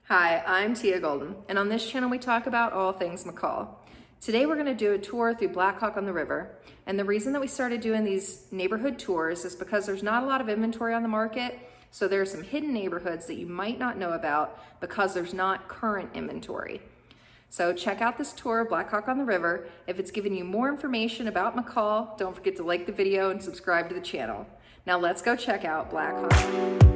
Hi, I'm Teia Golden, and on this channel we talk about all things McCall. Today we're going to do a tour through Blackhawk on the River, and the reason that we started doing these neighborhood tours is because there's not a lot of inventory on the market, so there are some hidden neighborhoods that you might not know about because there's not current inventory. So check out this tour of Blackhawk on the River. If it's giving you more information about McCall, don't forget to like the video and subscribe to the channel. Now let's go check out Blackhawk.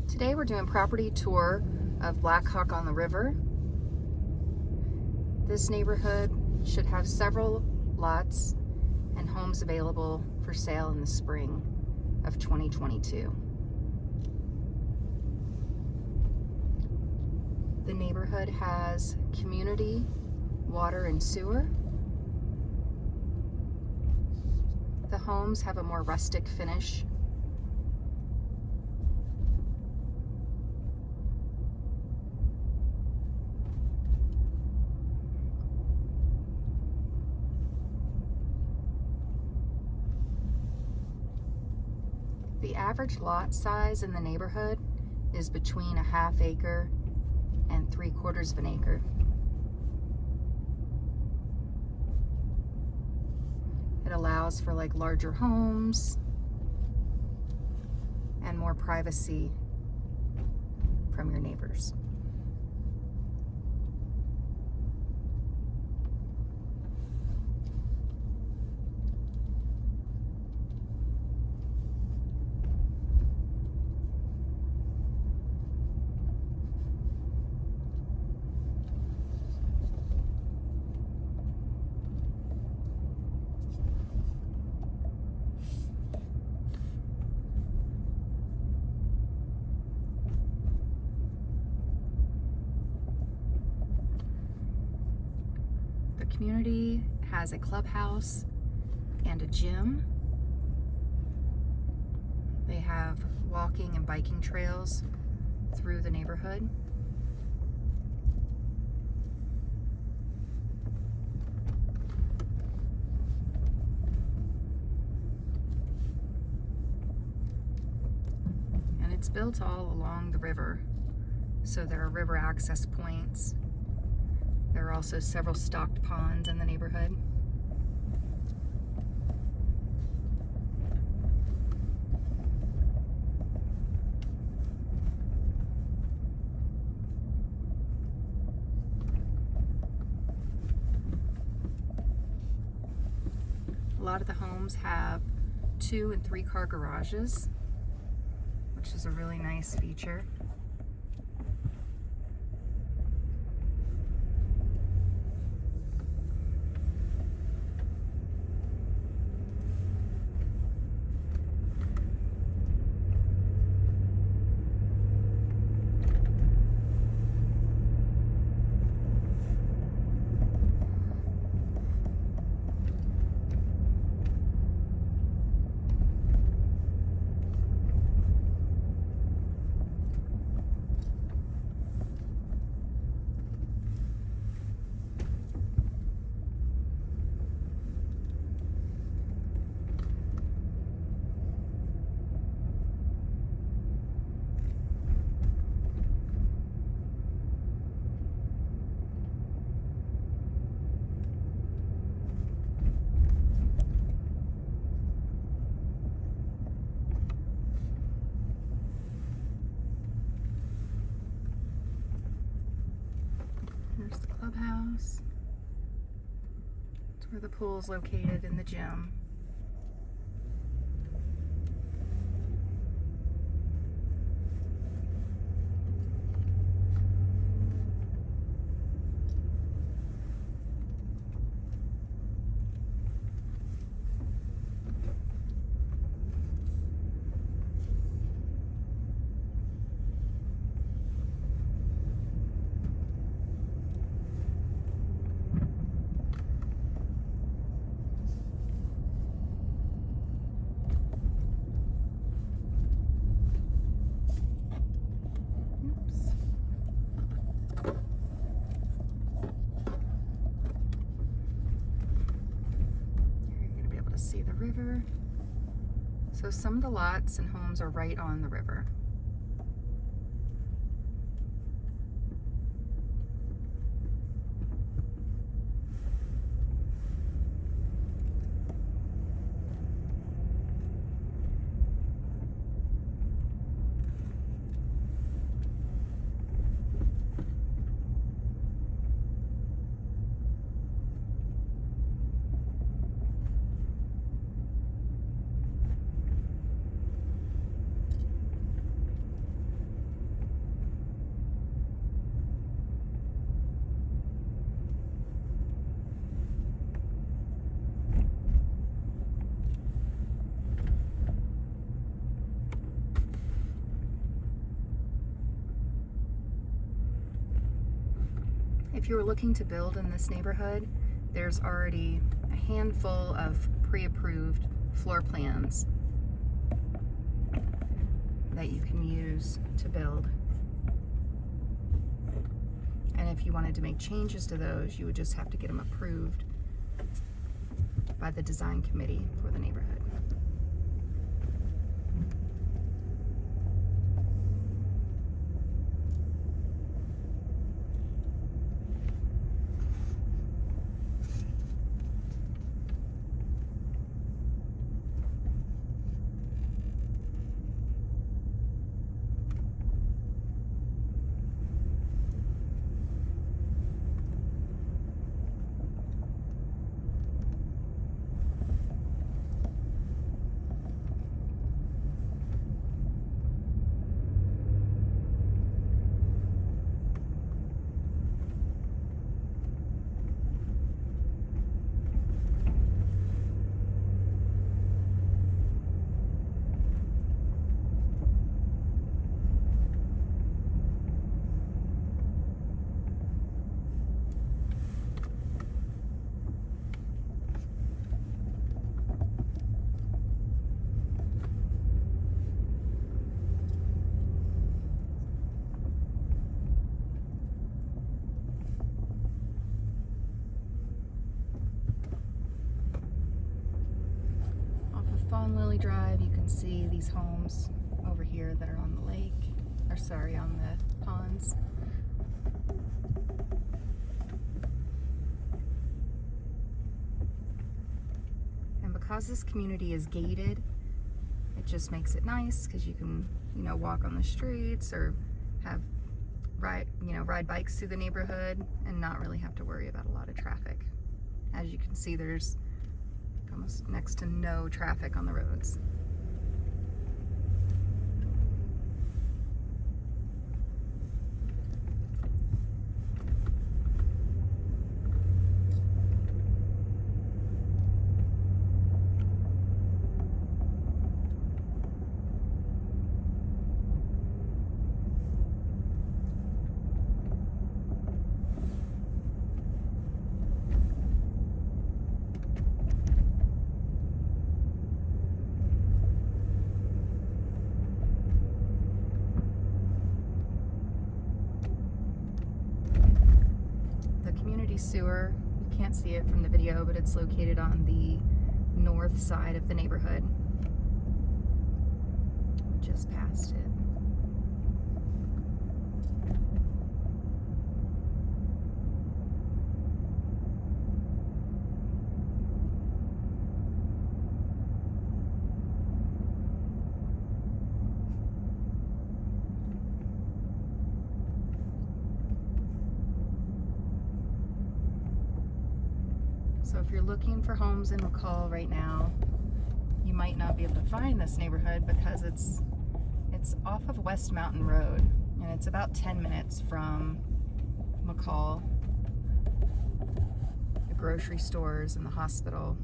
Today we're doing property tour of Blackhawk on the River. This neighborhood should have several lots and homes available for sale in the spring of 2022. The neighborhood has community water and sewer. The homes have a more rustic finish. The average lot size in the neighborhood is between a half acre and 3/4 of an acre. It allows for like larger homes and more privacy from your neighbors. The community has a clubhouse and a gym. They have walking and biking trails through the neighborhood. And it's built all along the river, so there are river access points. There are also several stocked ponds in the neighborhood. A lot of the homes have 2- and 3-car garages, which is a really nice feature. Here's the clubhouse. It's where the pool is located in the gym. river. So some of the lots and homes are right on the river. If you were looking to build in this neighborhood, there's already a handful of pre-approved floor plans that you can use to build. And if you wanted to make changes to those, you would just have to get them approved by the design committee for the neighborhood. Lily Drive, you can see these homes over here that are on the lake, or sorry, on the ponds. And because this community is gated, it just makes it nice because you can, walk on the streets or have ride bikes through the neighborhood and not really have to worry about a lot of traffic. As you can see, there's almost next to no traffic on the roads. Sewer, you can't see it from the video, but it's located on the north side of the neighborhood. We just passed it. So if you're looking for homes in McCall right now, you might not be able to find this neighborhood because it's off of West Mountain Road, and it's about 10 minutes from McCall, the grocery stores and the hospital.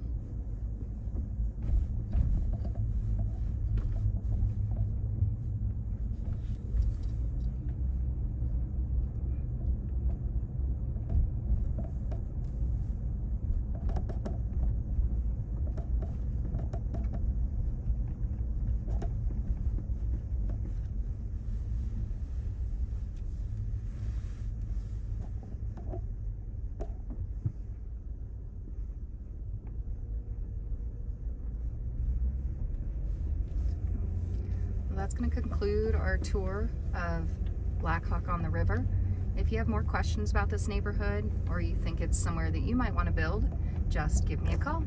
that's going to conclude our tour of Black Hawk on the River. If you have more questions about this neighborhood or you think it's somewhere that you might want to build, just give me a call.